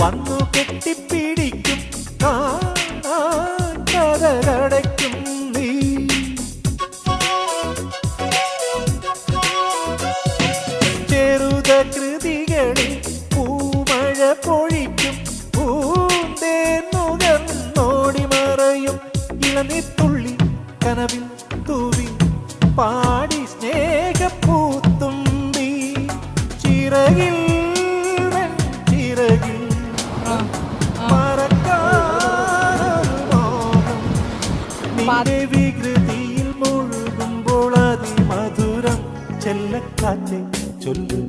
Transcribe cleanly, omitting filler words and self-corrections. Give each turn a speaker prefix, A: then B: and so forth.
A: വന്നു കെട്ടിപ്പിടിക്കും കതകടയ്ക്കും നീ. ചെറുത കൃതികളിൽ പൂമഴ പൊഴിക്കും പൂന്തേന്നുകർന്നോടി മറയും ഇളനിത്തുള്ളി കനവിൽ തൂവി പാടി സ്നേഹപ്പൂത്തുമ്പി. ചിറകിൽ ചിറകിൽ മറക്കാനൊരു മോഹം നിന്റെ വികൃതിയിൽ മുഴുകുമ്പോൾ അതിമധുരം. ചെല്ലക്കാറ്റെ ചൊല്ലു